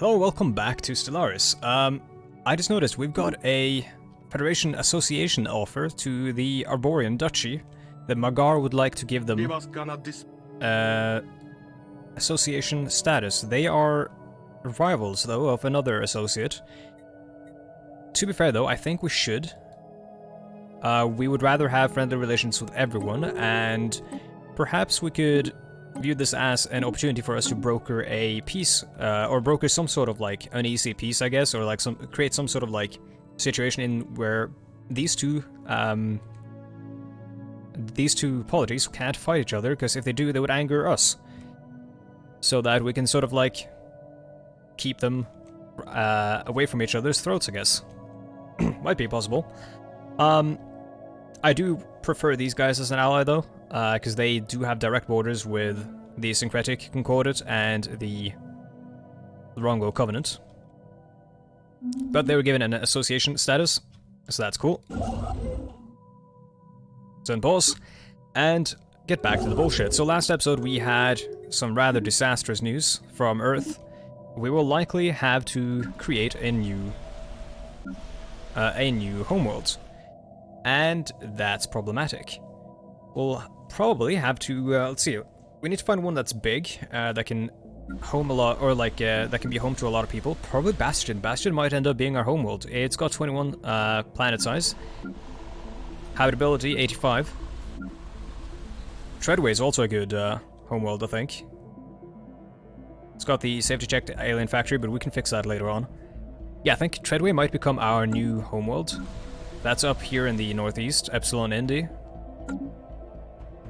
Hello, welcome back to Stellaris. I just noticed we've got a Federation Association offer to the Arborian Duchy. The Magar would like to give them association status. They are rivals, though, of another associate. To be fair, though, I think we should. We would rather have friendly relations with everyone, and perhaps we could view this as an opportunity for us to broker a peace, or broker some sort of like uneasy peace, I guess, or like create some sort of like situation in where these two polities can't fight each other, because if they do, they would anger us. So that we can sort of like keep them away from each other's throats, I guess. Might be possible. I do prefer these guys as an ally, though, because they do have direct borders with the Syncretic Concordate and the Rongo Covenant. But they were given an association status, so that's cool. So pause, and get back to the bullshit. So last episode we had some rather disastrous news from Earth. We will likely have to create a new homeworld. And that's problematic. We'll probably have to, let's see, we need to find one that's big, that can home a lot, or like, that can be home to a lot of people. Probably Bastion. Bastion might end up being our homeworld. It's got 21 planet size. Habitability, 85. Treadway is also a good homeworld, I think. It's got the safety checked alien factory, but we can fix that later on. Yeah, I think Treadway might become our new homeworld. That's up here in the northeast, Epsilon Indy.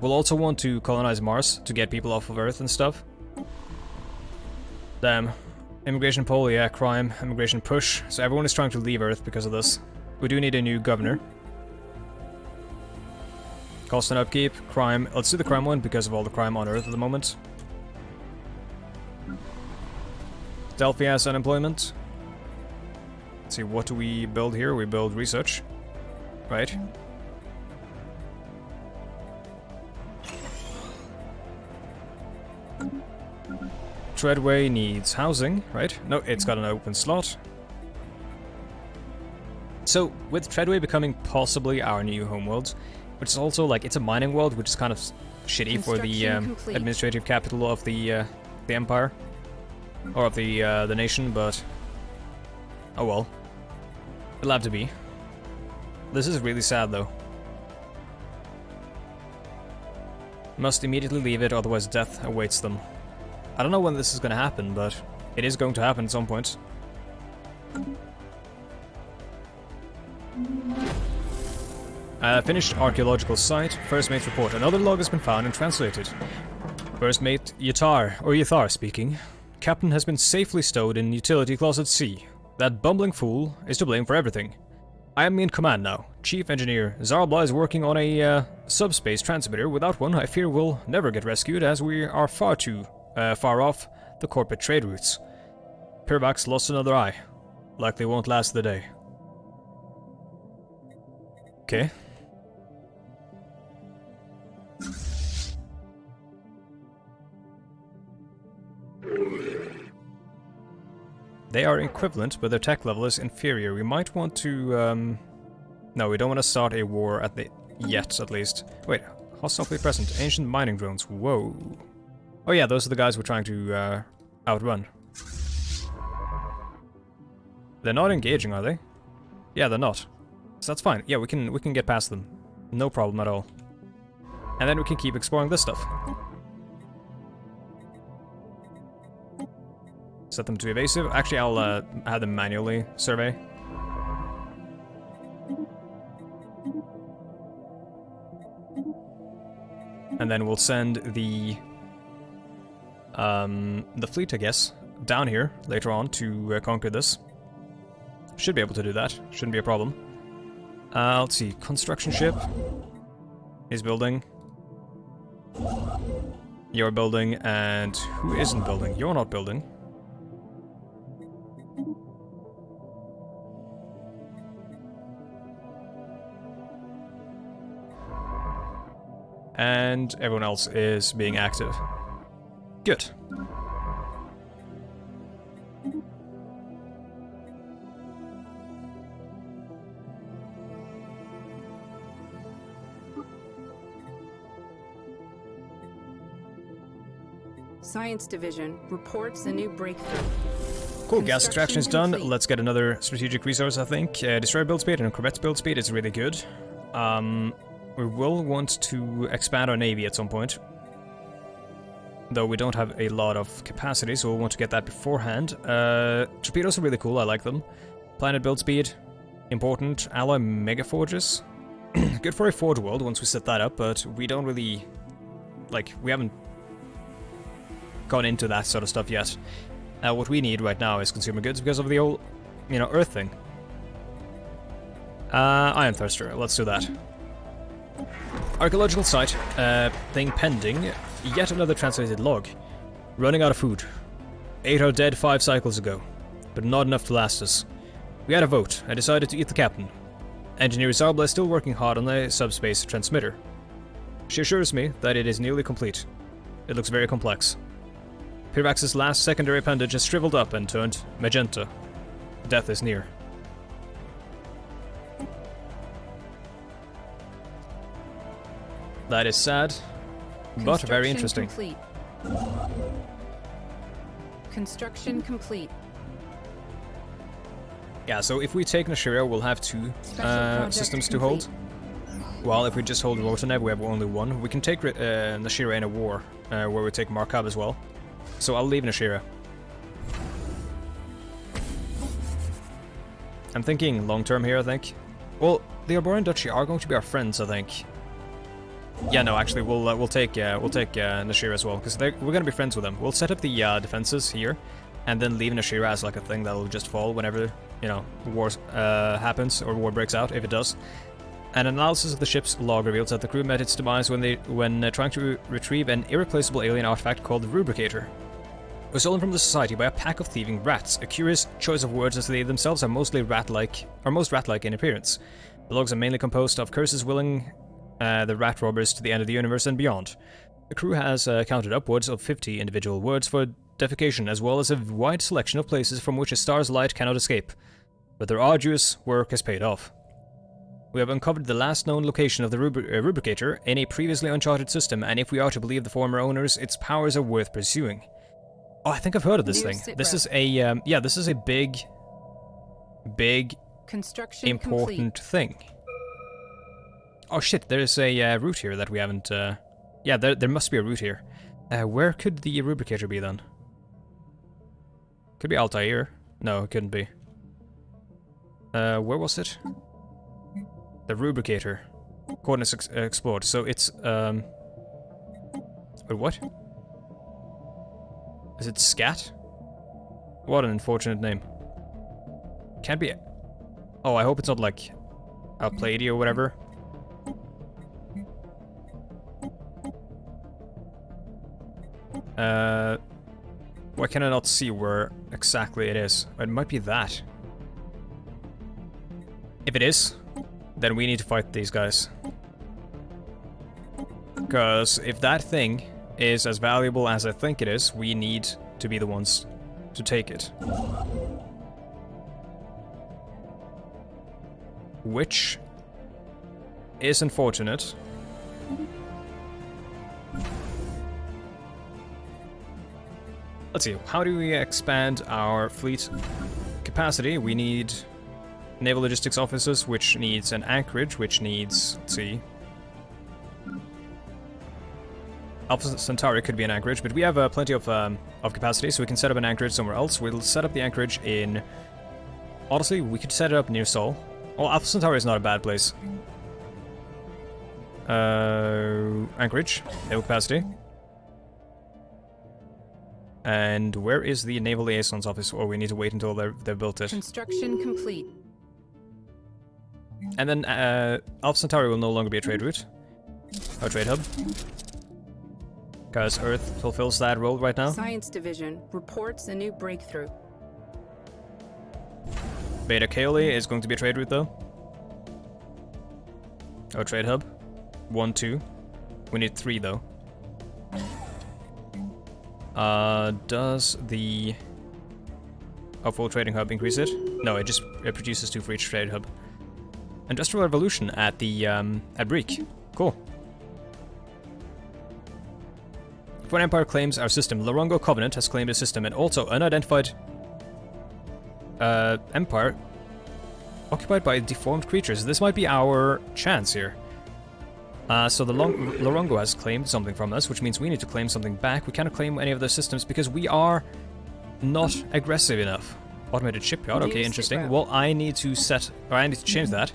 We'll also want to colonize Mars to get people off of Earth and stuff. Damn. Immigration poll, yeah, crime, immigration push. So everyone is trying to leave Earth because of this. We do need a new governor. Cost and upkeep, crime. Let's do the crime one because of all the crime on Earth at the moment. Stealthy ass unemployment. Let's see, what do we build here? We build research. Right. Treadway needs housing, right? No, it's got an open slot. So, with Treadway becoming possibly our new homeworld, which is also like, it's a mining world, which is kind of shitty for the administrative capital of the empire, or of the nation, but oh well. It'll have to be. This is really sad, though. Must immediately leave it, otherwise death awaits them. I don't know when this is going to happen, but it is going to happen at some point. Finished archaeological site. First mate's report. Another log has been found and translated. First mate Yathar speaking. Captain has been safely stowed in utility closet C. That bumbling fool is to blame for everything. I am in command now. Chief Engineer Zarbla is working on a subspace transmitter. Without one, I fear we'll never get rescued, as we are far too far off the corporate trade routes. Pirbax lost another eye. Likely won't last the day. Okay. They are equivalent, but their tech level is inferior. We might want to, no, we don't want to start a war yet, at least. Wait, hostile fleet present. Ancient mining drones. Whoa. Oh yeah, those are the guys we're trying to, outrun. They're not engaging, are they? Yeah, they're not. So that's fine. Yeah, we can get past them. No problem at all. And then we can keep exploring this stuff. Set them to evasive. Actually, I'll have them manually survey. And then we'll send the fleet, I guess, down here later on to conquer this. Should be able to do that. Shouldn't be a problem. Let's see. Construction ship is building. You're building, and who isn't building? You're not building. And everyone else is being active. Good. Science Division reports a new breakthrough. Cool, gas extraction is done. Complete. Let's get another strategic resource, I think. Destroyer build speed and corvette build speed is really good. We will want to expand our navy at some point. Though we don't have a lot of capacity, so we'll want to get that beforehand. Torpedoes are really cool, I like them. Planet build speed, important. Alloy mega forges. Good for a forge world once we set that up, but we don't really... like, we haven't gone into that sort of stuff yet. What we need right now is consumer goods because of the old, you know, Earth thing. Iron Thirster, let's do that. Archaeological site, thing pending. Yet another translated log. Running out of food. 8 are dead 5 cycles ago, but not enough to last us. We had a vote. I decided to eat the captain. Engineer Zabla is still working hard on the subspace transmitter. She assures me that it is nearly complete. It looks very complex. Pirax's last secondary appendage has shriveled up and turned magenta. Death is near. That is sad, but very interesting. Complete. Construction complete. Yeah, so if we take Nashiria, we'll have 2 systems to hold. While if we just hold Rotanev, we have only 1. We can take Nashiria in a war, where we take Markov as well. So I'll leave Nashiria. I'm thinking long-term here, I think. Well, the Arborean Duchy are going to be our friends, I think. Yeah, no, actually, we'll take Nashiria as well, because we're gonna be friends with them. We'll set up the defenses here, and then leave Nashiria as like a thing that'll just fall whenever, you know, war happens or war breaks out, if it does. An analysis of the ship's log reveals that the crew met its demise when trying to retrieve an irreplaceable alien artifact called the Rubricator. It was stolen from the Society by a pack of thieving rats. A curious choice of words, as they themselves are most rat-like in appearance. The logs are mainly composed of curses willing the rat robbers to the end of the universe and beyond. The crew has counted upwards of 50 individual words for defecation, as well as a wide selection of places from which a star's light cannot escape. But their arduous work has paid off. We have uncovered the last known location of the Rubricator in a previously uncharted system, and if we are to believe the former owners, its powers are worth pursuing. Oh, I think I've heard of this thing. This is a, yeah, this is a big Construction important complete. thing. Oh shit, there's a route here that we haven't, yeah, there must be a route here. Where could the Rubricator be then? Could be Altair. No, it couldn't be. Where was it? The Rubricator. Coordinates explored. So it's, wait, what? Is it Scat? What an unfortunate name. Can't be... Oh, I hope it's not like Alplady or whatever. Why can I not see where exactly it is? It might be that. If it is, then we need to fight these guys. Because if that thing is as valuable as I think it is, we need to be the ones to take it. Which is unfortunate. Let's see, how do we expand our fleet capacity? We need naval logistics officers, which needs an anchorage, which needs, let's see. Alpha Centauri could be an anchorage, but we have plenty of capacity, so we can set up an anchorage somewhere else. We'll set up the anchorage in... Honestly, we could set it up near Sol. Well, Alpha Centauri is not a bad place. Anchorage, naval capacity. And where is the Naval Liaison's office? Or we need to wait until they've built it. Construction complete. And then Alpha Centauri will no longer be a trade route. Or a trade hub. Because Earth fulfills that role right now. Science Division reports a new breakthrough. Beta Kaoli is going to be a trade route though. Or trade hub. 1, 2. We need 3 though. Does the full trading hub increase it? No, it produces 2 for each trade hub. Industrial Revolution at the at Breek. Cool. Foreign Empire claims our system. Lorongo Covenant has claimed a system, and also unidentified empire occupied by deformed creatures. This might be our chance here. So the Lorongo has claimed something from us, which means we need to claim something back. We cannot claim any of their systems because we are not aggressive enough. Automated shipyard, okay, interesting. Well, I need to change that.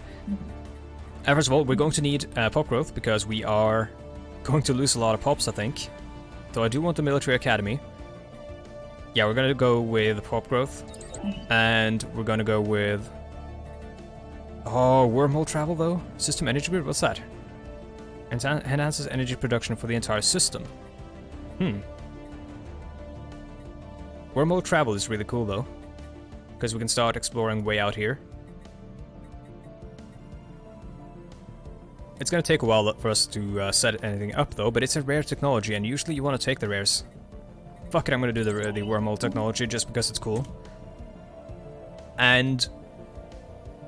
First of all, we're going to need pop growth because we are going to lose a lot of pops, I think. So I do want the military academy. Yeah, we're gonna go with pop growth. And we're gonna go with... Oh, wormhole travel though? System energy grid, what's that? Enhances energy production for the entire system. Wormhole travel is really cool though. Because we can start exploring way out here. It's gonna take a while for us to set anything up though, but it's a rare technology and usually you want to take the rares. Fuck it, I'm gonna do the wormhole technology just because it's cool. And...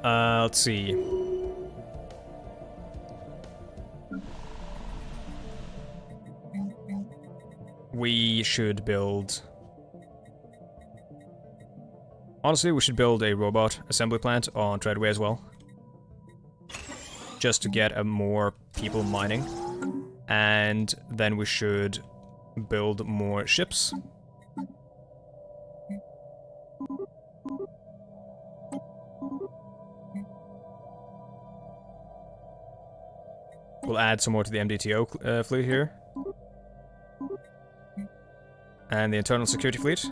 let's see... We should build... Honestly, we should build a robot assembly plant on Treadway as well. Just to get more people mining. And then we should build more ships. We'll add some more to the MDTO fleet here. And the internal security fleet.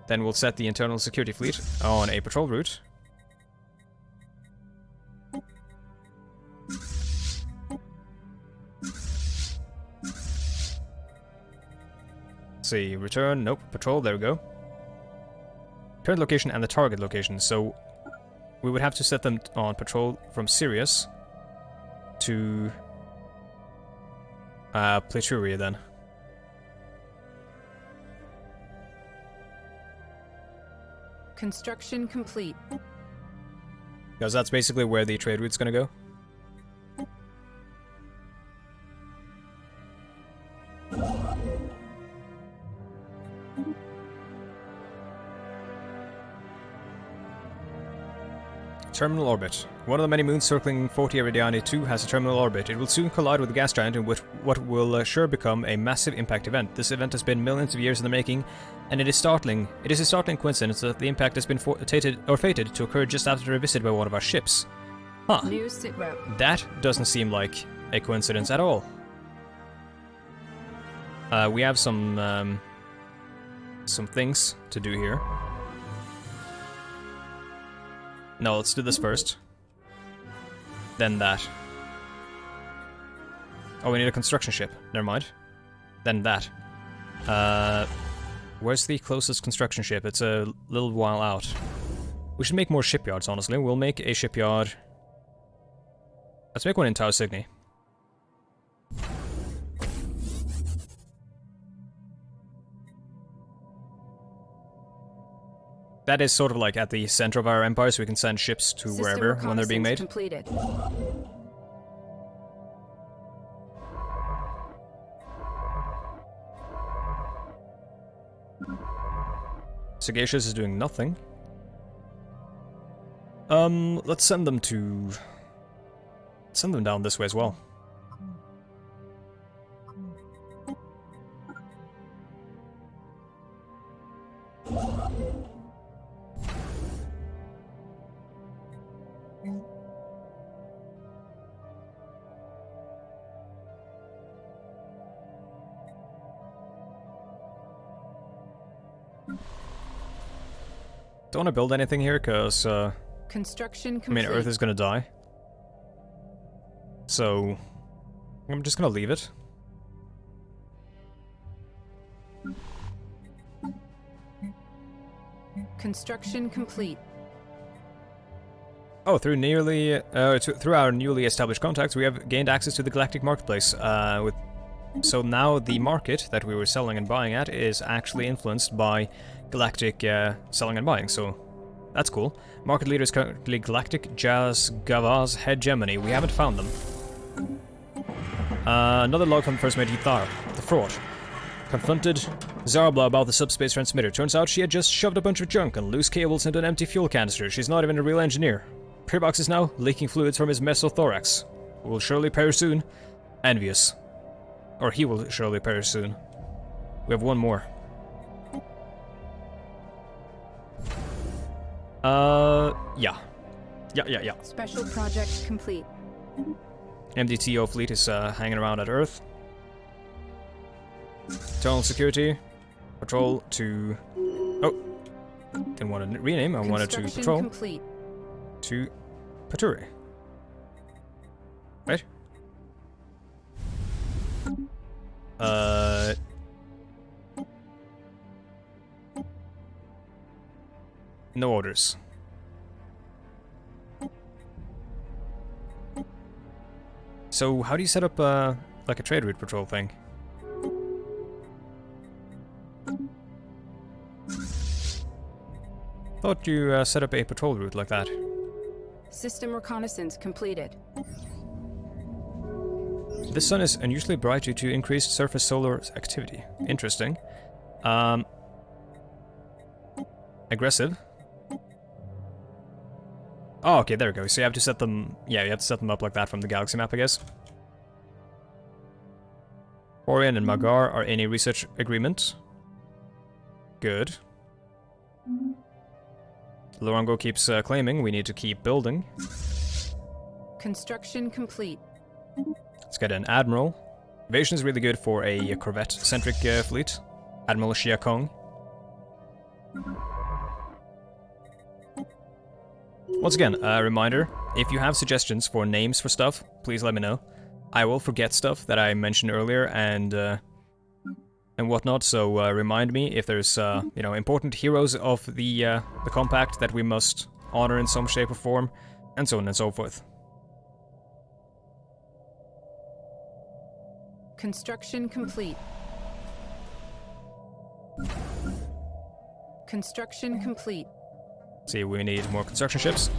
Then we'll set the internal security fleet on a patrol route. Let's see, return, nope, patrol, there we go. Current location and the target location, so we would have to set them on patrol from Sirius to Platuria then. Construction complete. Because that's basically where the trade route's gonna go. Terminal orbit. One of the many moons circling 40 Eridiani 2 has a terminal orbit. It will soon collide with the gas giant in what will sure become a massive impact event. This event has been millions of years in the making, and it is startling. It is a startling coincidence that the impact has been fated to occur just after a visit by one of our ships. Huh. New sit route. That doesn't seem like a coincidence at all. We have some things to do here. No, let's do this first. Then that. Oh, we need a construction ship. Never mind. Then that. Where's the closest construction ship? It's a little while out. We should make more shipyards, honestly. We'll make a shipyard. Let's make one in Tau Cygni. That is sort of like at the center of our empire, so we can send ships to wherever when they're being made. Completed. Sagacious is doing nothing. Let's send them to... Send them down this way as well. Don't want to build anything here, because, construction complete. I mean, Earth is gonna die. So, I'm just gonna leave it. Construction complete. Oh, through our newly established contacts, we have gained access to the Galactic Marketplace. So now the market that we were selling and buying at is actually influenced by Galactic selling and buying, so that's cool. Market leader is currently Galactic Jazz Gavaz Hegemony. We haven't found them. Another log from First Mate Ythar. The fraud. Confronted Zarbla about the subspace transmitter. Turns out she had just shoved a bunch of junk and loose cables into an empty fuel canister. She's not even a real engineer. Pirbox is now leaking fluids from his mesothorax. Will surely perish soon. Envious. Or he will surely perish soon. We have one more. Yeah. Yeah. Special project complete. MDTO fleet is hanging around at Earth. Internal security. Patrol to... Oh. Didn't want to rename, I wanted to patrol. Complete. To Paturi. Right? No orders. So, how do you set up, like a trade route patrol thing? Thought you set up a patrol route like that. System reconnaissance completed. The sun is unusually bright due to increased surface solar activity. Interesting. Aggressive. Oh, okay, there we go. So you have to set them... Yeah, you have to set them up like that from the galaxy map, I guess. Orion and Magar are in a research agreement. Good. Lorango keeps claiming we need to keep building. Construction complete. Let's get an Admiral. Evasion is really good for a Corvette-centric fleet. Admiral Xia Kong. Once again, a reminder, if you have suggestions for names for stuff, please let me know. I will forget stuff that I mentioned earlier and whatnot, so remind me if there's, you know, important heroes of the compact that we must honor in some shape or form, and so on and so forth. Construction complete. Construction complete. See, we need more construction ships.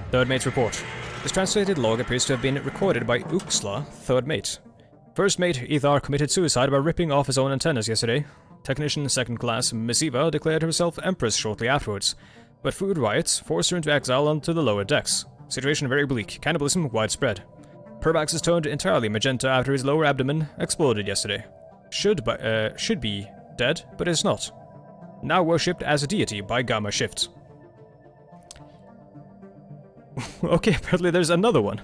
Third mate's report. This translated log appears to have been recorded by Uxla, third mate. First mate Ethar committed suicide by ripping off his own antennas yesterday. Technician second class Missiva declared herself empress shortly afterwards, but food riots forced her into exile onto the lower decks. Situation very bleak, cannibalism widespread. Perbax is turned entirely magenta after his lower abdomen exploded yesterday. Should be dead, but is not. Now worshipped as a deity by Gamma Shift. Okay, apparently there's another one.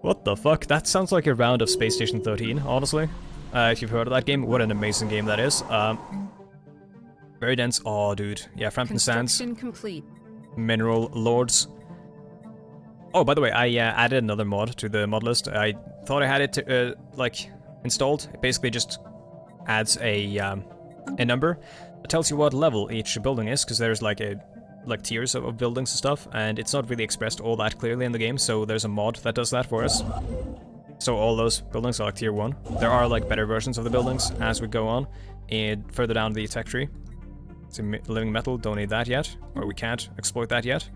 What the fuck? That sounds like a round of Space Station 13, honestly. If you've heard of that game, what an amazing game that is. Very dense. Oh, dude. Yeah, Frampton Sands. Complete. Mineral Lords. Oh, by the way, I added another mod to the mod list. I thought I had it, like, installed. It basically just adds a number. It tells you what level each building is, because there's like tiers of buildings and stuff, and it's not really expressed all that clearly in the game, so there's a mod that does that for us. So all those buildings are like tier 1. There are like better versions of the buildings as we go on, and further down the tech tree. So living metal, don't need that yet, or we can't exploit that yet.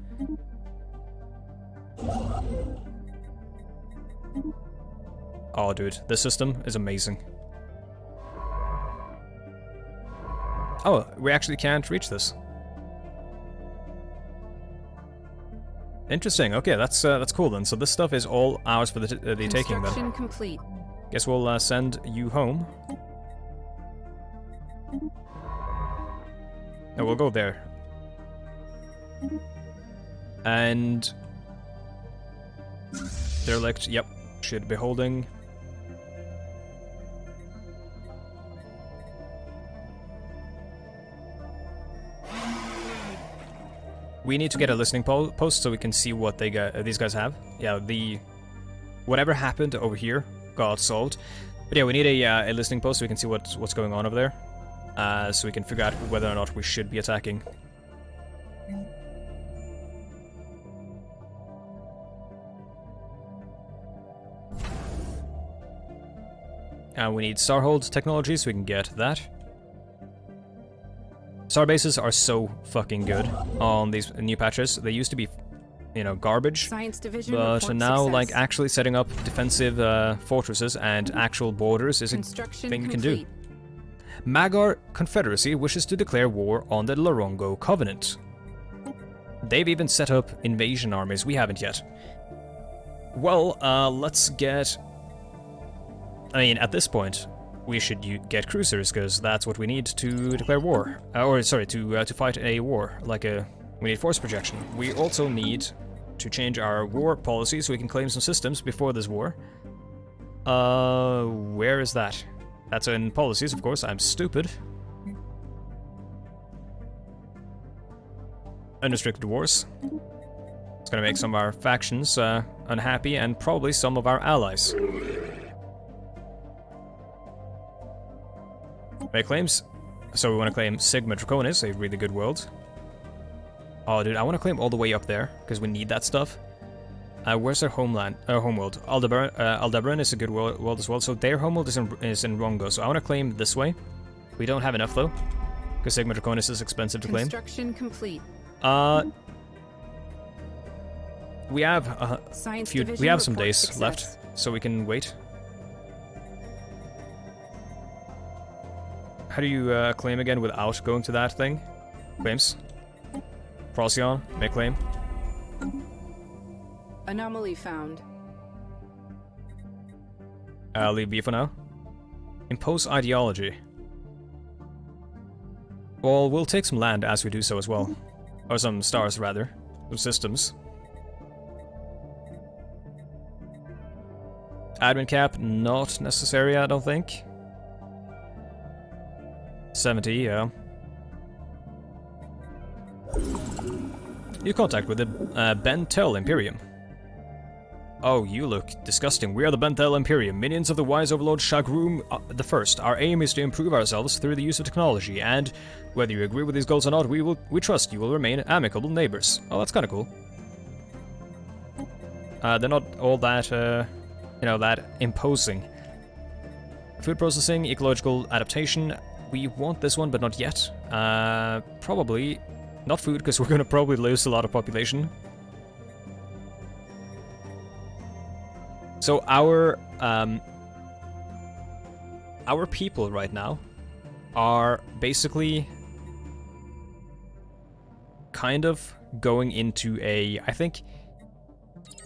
Oh dude, this system is amazing. Oh, we actually can't reach this. Interesting. Okay, that's cool then. So this stuff is all ours for the taking then. Construction complete. Guess we'll send you home. No, we'll go there. And derelict. Yep, should be holding. We need to get a listening post so we can see what these guys have. Yeah, whatever happened over here got solved. But yeah, we need a listening post so we can see what's going on over there. So we can figure out whether or not we should be attacking. And we need Starhold technology so we can get that. Star bases are so fucking good on these new patches. They used to be you know, garbage. Science Division But report now, success. like, actually setting up defensive fortresses and actual borders is a Construction thing you can complete. do. Magyar Confederacy wishes to declare war on the Larongo Covenant. They've even set up invasion armies. We haven't yet. Well, let's get... I mean, at this point, we should get cruisers, because that's what we need to declare war. To fight a war. We need force projection. We also need to change our war policy so we can claim some systems before this war. Where is that? That's in policies, of course. I'm stupid. Unrestricted wars. It's gonna make some of our factions unhappy, and probably some of our allies. Make claims. So we want to claim Sigma Draconis, a really good world. Oh, dude, I want to claim all the way up there, because we need that stuff. Where's their homeworld? Aldebaran is a good world as well, so their homeworld is in Rongo, so I want to claim this way. We don't have enough, though, because Sigma Draconis is expensive to claim. Construction complete. We have some days success. left, so we can wait. How do you claim again without going to that thing? Claims. Procyon, make claim. Anomaly found. Leave B for now. Impose ideology. Well, we'll take some land as we do so as well. Or some stars, rather. Some systems. Admin cap, not necessary, I don't think. 70, yeah. New contact with the Bentel Imperium. Oh, you look disgusting. We are the Bentel Imperium, minions of the wise overlord Shagrum the First. Our aim is to improve ourselves through the use of technology, and whether you agree with these goals or not, we trust you will remain amicable neighbors. Oh, that's kind of cool. They're not all that, that imposing. Food processing, ecological adaptation. We want this one, but not yet. Probably not food, because we're gonna probably lose a lot of population. So our people right now are basically kind of going into I think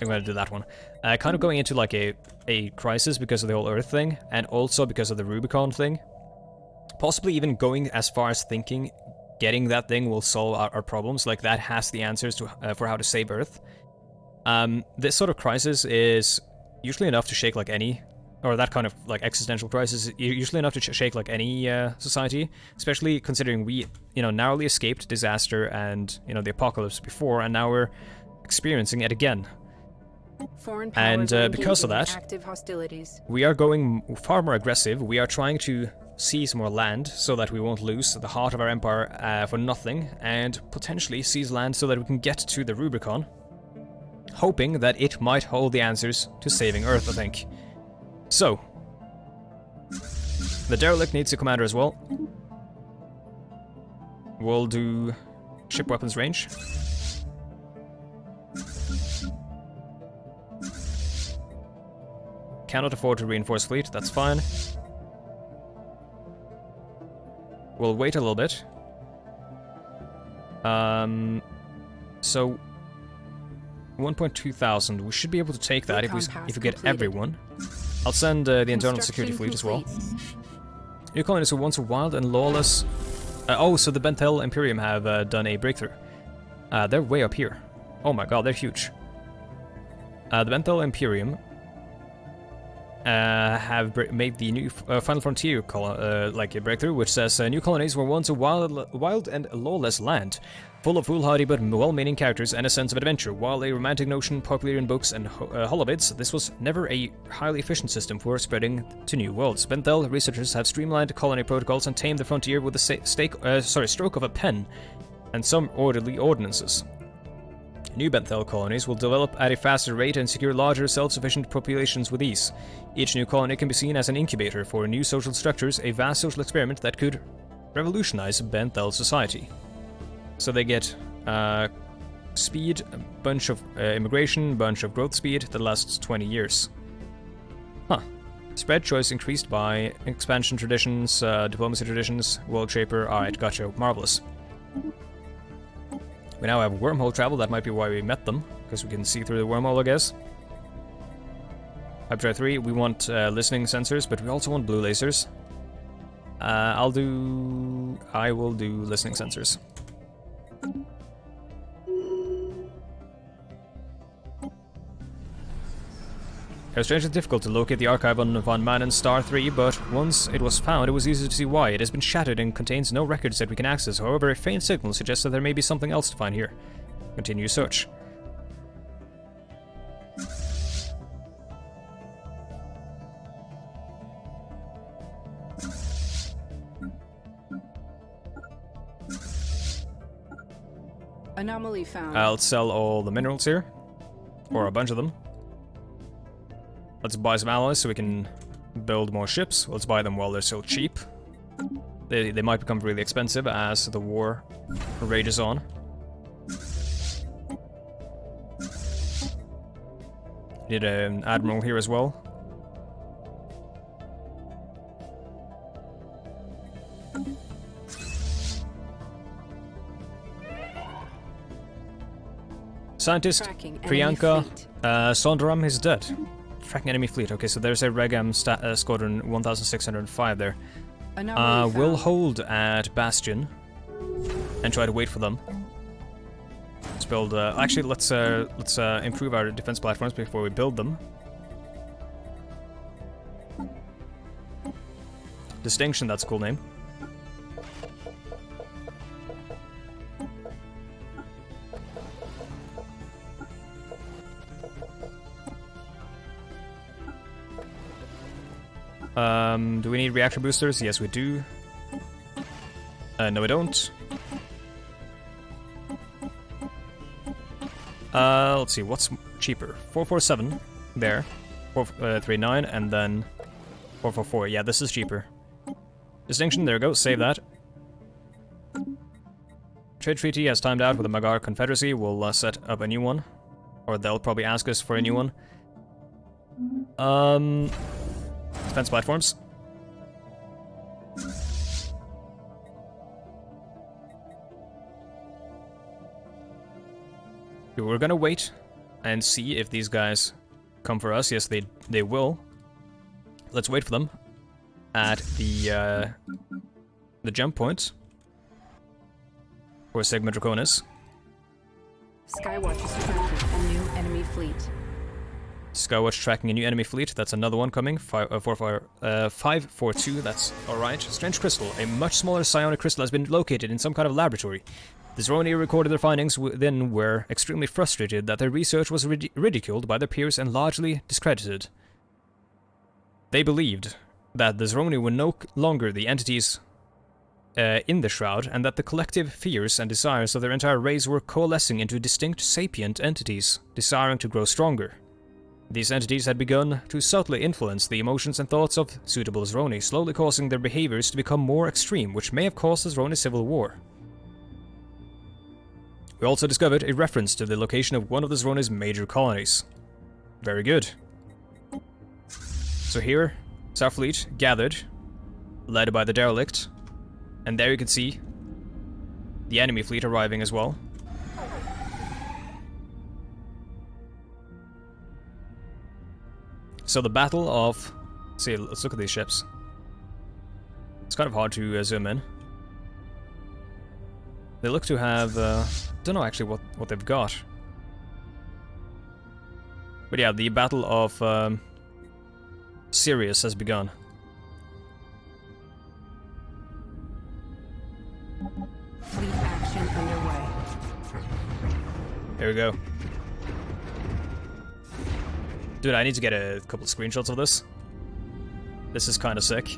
I'm gonna do that one. Kind of going into like a crisis because of the whole Earth thing, and also because of the Rubricon thing. Possibly even going as far as thinking getting that thing will solve our problems, like that has the answers to for how to save Earth. This sort of crisis is usually enough to shake like any, or that kind of like existential crisis is usually enough to shake like any society, especially considering we, narrowly escaped disaster and, the apocalypse before, and now we're experiencing it again. Foreign powers And are because of engaging in that, active hostilities. we are going far more aggressive. We are trying to seize more land so that we won't lose the heart of our empire for nothing, and potentially seize land so that we can get to the Rubricon, hoping that it might hold the answers to saving Earth, I think. So, the derelict needs a commander as well. We'll do ship weapons range. Cannot afford to reinforce fleet, that's fine. We'll wait a little bit. So 1.2 thousand. We should be able to take that if we get everyone. I'll send the internal security fleet as well. New colonies were once wild and lawless. So the Bentel Imperium have done a breakthrough. They're way up here. Oh my god, they're huge. The Bentel Imperium have made the new Final Frontier like a breakthrough, which says new colonies were once a wild and lawless land, full of foolhardy but well-meaning characters and a sense of adventure. While a romantic notion popular in books and holobids, this was never a highly efficient system for spreading to new worlds. Bentel researchers have streamlined colony protocols and tamed the frontier with the stroke of a pen and some orderly ordinances. New Benthel colonies will develop at a faster rate and secure larger, self-sufficient populations with ease. Each new colony can be seen as an incubator for new social structures, a vast social experiment that could revolutionize Benthel society. So they get speed, a bunch of immigration, bunch of growth speed that lasts 20 years. Huh. Spread choice increased by expansion traditions, diplomacy traditions, world shaper. Alright, gotcha. Marvelous. We now have wormhole travel. That might be why we met them, because we can see through the wormhole, I guess. Hyperdrive 3, we want listening sensors, but we also want blue lasers. I will do listening sensors. It was strangely difficult to locate the archive on Von Manen Star 3, but once it was found, it was easy to see why. It has been shattered and contains no records that we can access. However, a faint signal suggests that there may be something else to find here. Continue search. Anomaly found. I'll sell all the minerals here, or a bunch of them. Let's buy some alloys so we can build more ships. Let's buy them while they're still cheap. They might become really expensive as the war rages on. Need an admiral here as well. Scientist Priyanka Sondaram is dead. Tracking enemy fleet. Okay, so there's a Regam Squadron 1605 there. We'll hold at Bastion and try to wait for them. Let's build. Actually, let's improve our defense platforms before we build them. Distinction. That's a cool name. Do we need reactor boosters? Yes, we do. No, we don't. Let's see, what's cheaper? 447 there, 439, and then 444. Yeah, this is cheaper. Distinction, there we go, save that. Trade treaty has timed out with the Magar Confederacy. We'll set up a new one. Or they'll probably ask us for a new one. Defense platforms. We're gonna wait and see if these guys come for us. Yes, they will. Let's wait for them at the jump point for Sigma Draconis. Skywatch is tracking a new enemy fleet. Skywatch tracking a new enemy fleet. That's another one coming. 542. That's alright. Strange crystal. A much smaller psionic crystal has been located in some kind of laboratory. The Zroni recorded their findings, then were extremely frustrated that their research was ridiculed by their peers and largely discredited. They believed that the Zroni were no longer the entities in the Shroud, and that the collective fears and desires of their entire race were coalescing into distinct sapient entities, desiring to grow stronger. These entities had begun to subtly influence the emotions and thoughts of suitable Zroni, slowly causing their behaviors to become more extreme, which may have caused the Zroni civil war. We also discovered a reference to the location of one of the Zroni's major colonies. Very good. So here is our fleet, gathered, led by the derelict, and there you can see the enemy fleet arriving as well. So the battle of... see, let's look at these ships. It's kind of hard to zoom in. They look to have... don't know actually what they've got. But yeah, the battle of Sirius has begun. Fleet action underway. Here we go. Dude, I need to get a couple of screenshots of this. This is kind of sick.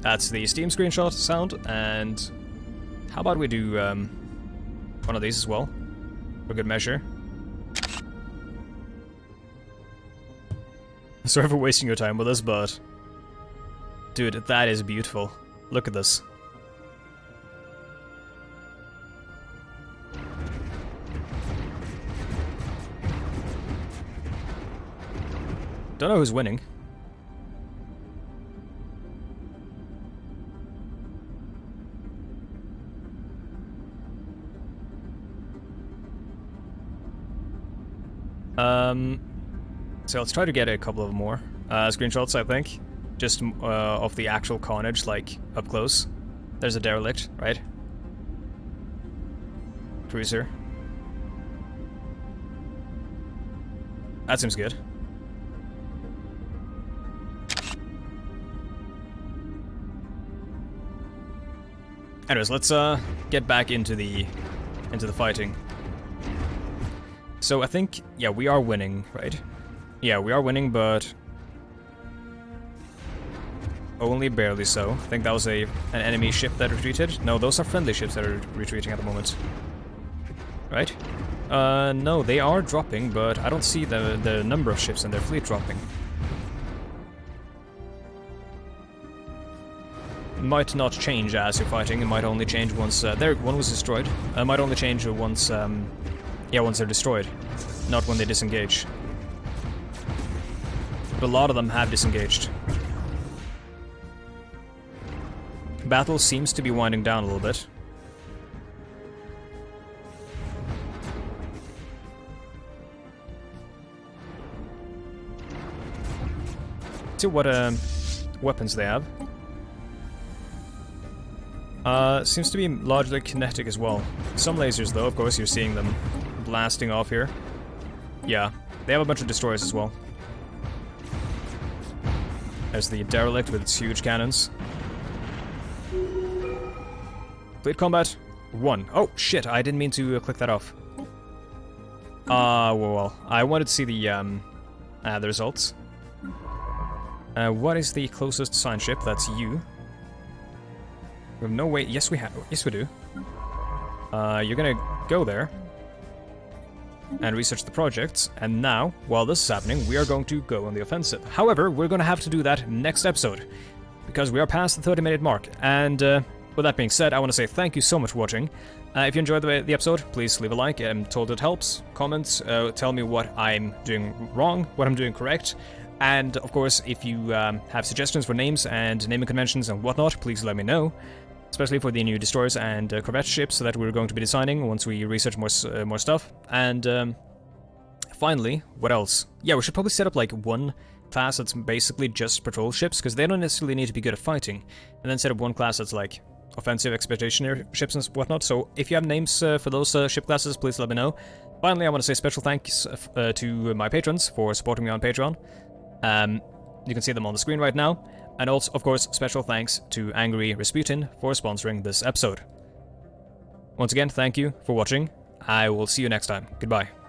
That's the Steam screenshot sound, and how about we do one of these as well, for good measure. Sorry for wasting your time with this, but dude, that is beautiful. Look at this. Don't know who's winning. So let's try to get a couple of more screenshots, I think. Just of the actual carnage, like, up close. There's a derelict, right? Cruiser. That seems good. Anyways, let's get back into the fighting. So I think, yeah, we are winning, right? Yeah, we are winning, but only barely so. I think that was an enemy ship that retreated. No, those are friendly ships that are retreating at the moment. Right? No, they are dropping, but I don't see the number of ships in their fleet dropping. Might not change as you're fighting. It might only change once one was destroyed. It might only change once once they're destroyed, not when they disengage. But a lot of them have disengaged. Battle seems to be winding down a little bit. See what weapons they have. Seems to be largely kinetic as well. Some lasers, though, of course, you're seeing them blasting off here. Yeah, they have a bunch of destroyers as well. There's the derelict with its huge cannons. Fleet combat 1. Oh, shit, I didn't mean to click that off. Well, I wanted to see the results. What is the closest sign ship? That's you. We have no way. Yes, we have. Yes, we do. You're gonna go there and research the projects. And now, while this is happening, we are going to go on the offensive. However, we're gonna have to do that next episode because we are past the 30-minute mark. And with that being said, I want to say thank you so much for watching. If you enjoyed the episode, please leave a like. I'm told it helps. Comments, tell me what I'm doing wrong, what I'm doing correct. And of course, if you have suggestions for names and naming conventions and whatnot, please let me know. Especially for the new destroyers and corvette ships that we're going to be designing once we research more stuff. And finally, what else? Yeah, we should probably set up like one class that's basically just patrol ships, because they don't necessarily need to be good at fighting. And then set up one class that's like offensive expeditionary ships and whatnot. So if you have names for those ship classes, please let me know. Finally, I want to say special thanks to my patrons for supporting me on Patreon. You can see them on the screen right now. And also, of course, special thanks to Angry Rasputin for sponsoring this episode. Once again, thank you for watching. I will see you next time. Goodbye.